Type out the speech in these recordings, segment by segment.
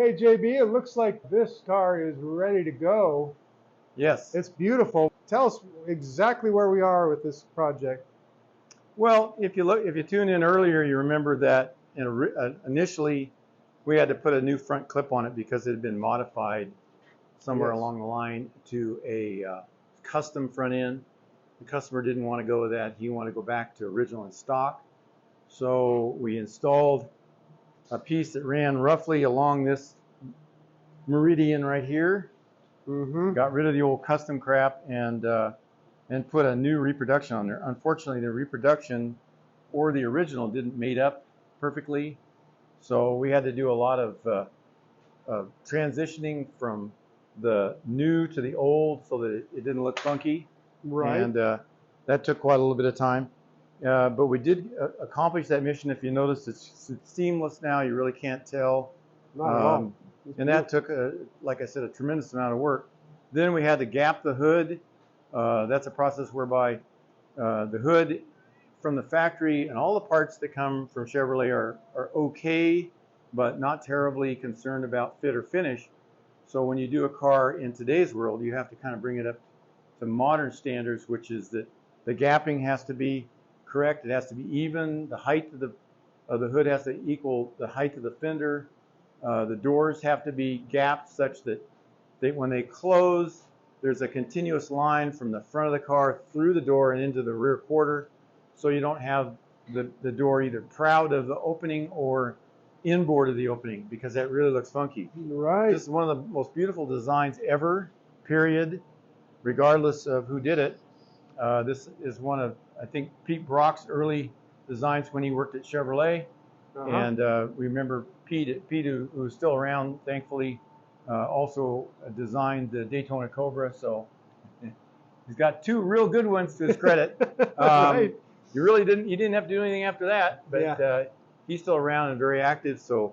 Okay, JB, it looks like this car is ready to go. Yes. It's beautiful. Tell us exactly where we are with this project. Well, if you tuned in earlier, you remember that initially we had to put a new front clip on it because it had been modified somewhere along the line to a custom front end. The customer didn't want to go with that. He wanted to go back to original and stock. So we installed a piece that ran roughly along this meridian right here. Got rid of the old custom crap and put a new reproduction on there. Unfortunately, the reproduction or the original didn't mate up perfectly, so we had to do a lot of transitioning from the new to the old so that it didn't look funky. Right. And that took quite a little bit of time. But we did accomplish that mission. If you notice, it's seamless now. You really can't tell. Not at all. And that took, like I said, a tremendous amount of work. Then we had to gap the hood. That's a process whereby the hood from the factory and all the parts that come from Chevrolet are okay, but not terribly concerned about fit or finish. So when you do a car in today's world, you have to kind of bring it up to modern standards, which is that the gapping has to be correct. It has to be even. The height of the hood has to equal the height of the fender. The doors have to be gapped such that when they close, there's a continuous line from the front of the car through the door and into the rear quarter, so you don't have the door either proud of the opening or inboard of the opening, because that really looks funky. Right. This is one of the most beautiful designs ever, period, regardless of who did it. This is one of, I think, Pete Brock's early designs when he worked at Chevrolet. And we remember Pete, who's still around, thankfully, also designed the Daytona Cobra. So he's got two real good ones to his credit. Right. You didn't have to do anything after that, but he's still around and very active. So,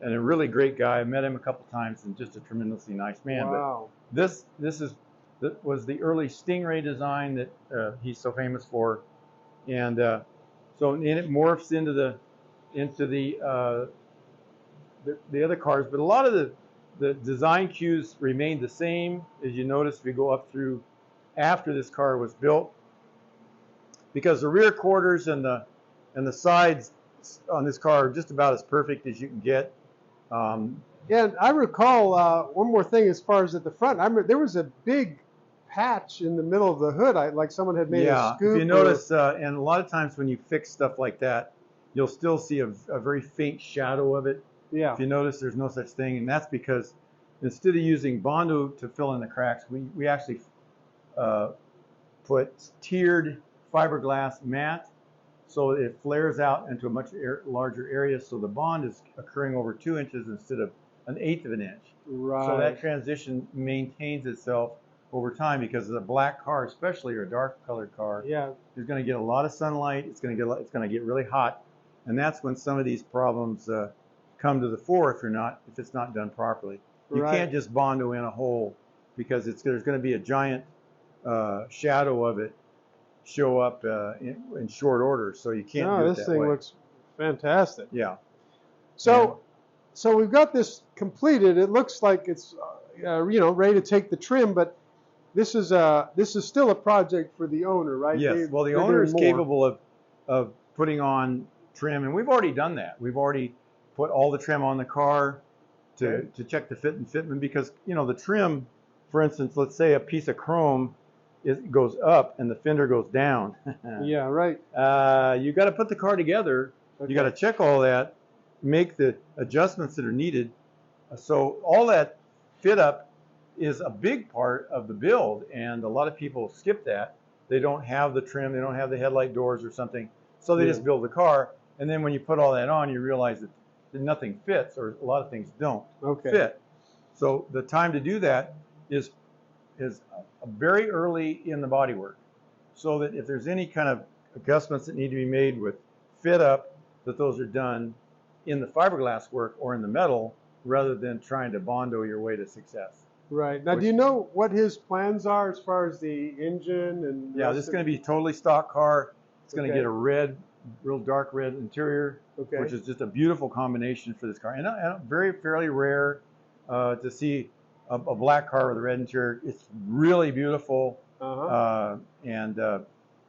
and a really great guy. I met him a couple times and just a tremendously nice man. Wow. But this was the early Stingray design that he's so famous for, and so it morphs into the other cars. But a lot of the design cues remained the same, as you notice if you go up through after this car was built, because the rear quarters and the sides on this car are just about as perfect as you can get. Yeah, I recall one more thing as far as at the front. I remember there was a big patch in the middle of the hood, like someone had made a scoop. If you notice, and a lot of times when you fix stuff like that, you'll still see a very faint shadow of it. Yeah. If you notice, there's no such thing, and that's because instead of using Bondo to fill in the cracks, we actually put tiered fiberglass mat, so it flares out into a much larger area, so the bond is occurring over 2 inches instead of 1/8 of an inch. Right. So that transition maintains itself over time, because a black car, especially, or a dark colored car, is going to get a lot of sunlight. It's going to get really hot, and that's when some of these problems come to the fore if it's not done properly. You can't just Bondo in a hole, because there's going to be a giant shadow of it show up in short order, so you can't do it that way. This thing looks fantastic. Yeah. So we've got this completed. It looks like it's ready to take the trim, but this is still a project for the owner, right? Yes. Well, the owner is capable of putting on trim, and we've already done that. We've already put all the trim on the car to check the fit and fitment, because the trim, for instance, let's say a piece of chrome goes up and the fender goes down. Yeah, right. You got to put the car together. You got to check all that, make the adjustments that are needed. So all that fit up is a big part of the build, and a lot of people skip that. They don't have the trim, they don't have the headlight doors or something, so they just build the car, and then when you put all that on, you realize that nothing fits, or a lot of things don't fit. So the time to do that is very early in the bodywork, so that if there's any kind of adjustments that need to be made with fit up, that those are done in the fiberglass work or in the metal, rather than trying to Bondo your way to success. Right. Now, do you know what his plans are as far as the engine and? Yeah, this is going to be a totally stock car. It's going to get a real dark red interior, which is just a beautiful combination for this car, and fairly rare to see a black car with a red interior. It's really beautiful, and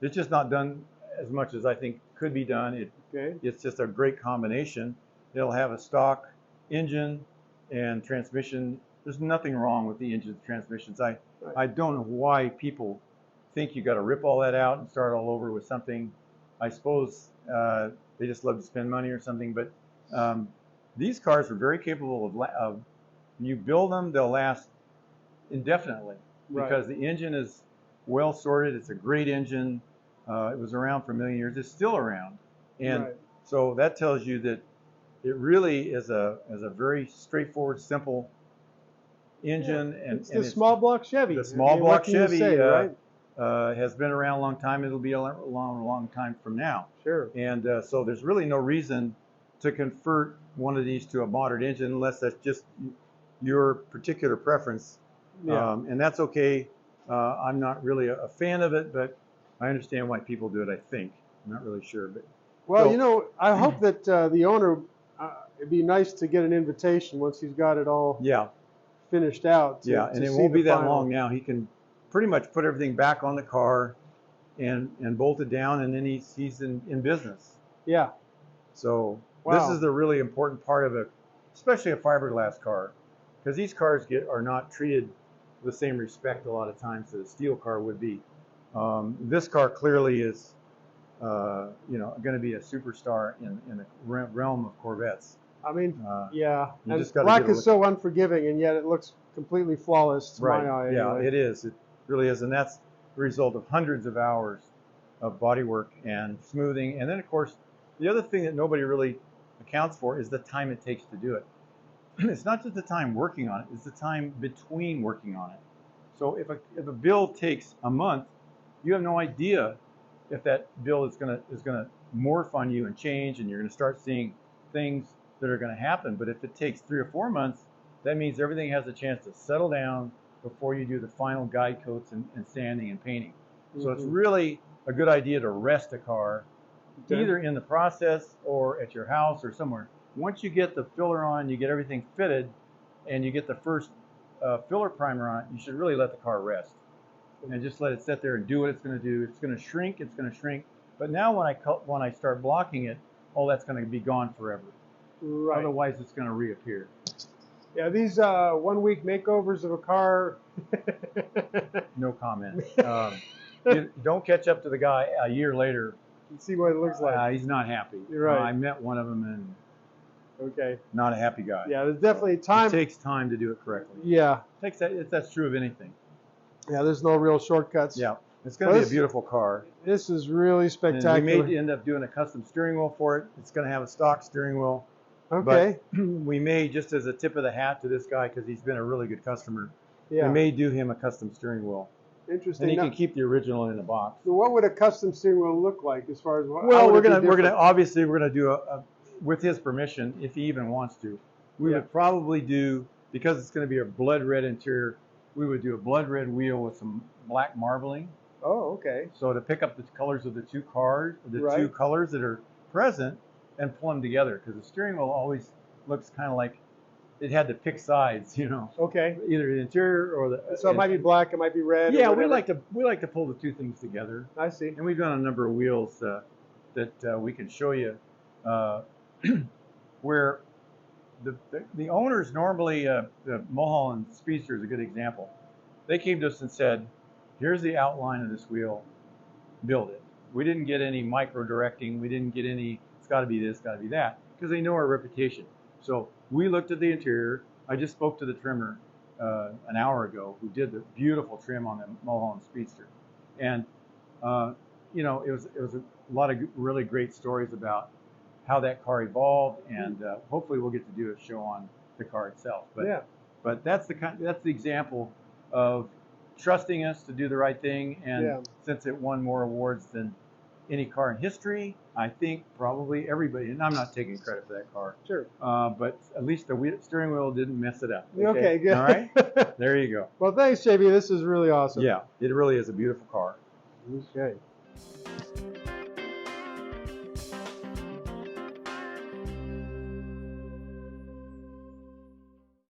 it's just not done as much as I think could be done. It's just a great combination. It'll have a stock engine and transmission. There's nothing wrong with the engine and transmissions. I don't know why people think you got to rip all that out and start all over with something. I suppose they just love to spend money or something. But these cars are very capable of you build them, they'll last indefinitely because the engine is well sorted. It's a great engine. It was around for a million years. It's still around, and so that tells you that it really is a very straightforward, simple engine. And it's the small block Chevy. The small block Chevy has been around a long time. It'll be a long time from now. Sure. And so there's really no reason to convert one of these to a modern engine unless that's just your particular preference. And that's okay. I'm not really a fan of it, but I understand why people do it, I think. I'm not really sure. But well, you know, I hope that the owner, it'd be nice to get an invitation once he's got it all finished out. And it won't be that long now. He can pretty much put everything back on the car and bolt it down, and then he's in business. Yeah. So this is the really important part of it, especially a fiberglass car, because these cars are not treated with the same respect a lot of times that a steel car would be. This car clearly is, going to be a superstar in the realm of Corvettes. I mean, and Black is so unforgiving, and yet it looks completely flawless to my eye. Yeah, it is. It really is, and that's the result of hundreds of hours of bodywork and smoothing. And then, of course, the other thing that nobody really accounts for is the time it takes to do it. It's not just the time working on it; it's the time between working on it. So if a build takes a month, you have no idea if that build is gonna morph on you and change, and you're gonna start seeing things that are gonna happen. But if it takes 3 or 4 months, that means everything has a chance to settle down before you do the final guide coats and sanding and painting. So it's really a good idea to rest a car, either in the process or at your house or somewhere. Once you get the filler on, you get everything fitted, and you get the first filler primer on it, you should really let the car rest. And just let it sit there and do what it's going to do. It's going to shrink. But now when I start blocking it, all that's going to be gone forever. Right. Otherwise, it's going to reappear. Yeah, these 1 week makeovers of a car. No comment. You don't catch up to the guy a year later. And see what it looks like. He's not happy. You're right. I met one of them and not a happy guy. Yeah, there's definitely time. It takes time to do it correctly. Yeah. That's true of anything. Yeah, there's no real shortcuts. Yeah, it's going to be a beautiful car. This is really spectacular. And we may end up doing a custom steering wheel for it. It's going to have a stock steering wheel. Okay. But we may, just as a tip of the hat to this guy, because he's been a really good customer, we may do him a custom steering wheel. Interesting. And he can keep the original in the box. So what would a custom steering wheel look like as far as what? Well, we're gonna do a with his permission, if he even wants to. We would probably do, because it's going to be a blood red interior, we would do a blood red wheel with some black marbling. Oh, okay. So to pick up the colors of the two cars, two colors that are present, and pull them together, because the steering wheel always looks kind of like it had to pick sides, Okay. Either the interior or the. So it might be black, it might be red. Yeah, we like to pull the two things together. I see. And we've done a number of wheels that we can show you, where the owners normally, the Mulholland Speedster is a good example. They came to us and said, "Here's the outline of this wheel. Build it." We didn't get any micro directing. We didn't get any. It's got to be this, got to be that, because they know our reputation. So we looked at the interior. I just spoke to the trimmer an hour ago who did the beautiful trim on the Mulholland Speedster, and it was a lot of really great stories about how that car evolved, and hopefully we'll get to do a show on the car itself. But that's the example of trusting us to do the right thing, and since it won more awards than any car in history, I think probably everybody, and I'm not taking credit for that car. Sure. But at least the steering wheel didn't mess it up. Okay, good. All right? There you go. Well, thanks, JB. This is really awesome. Yeah, it really is a beautiful car. Okay.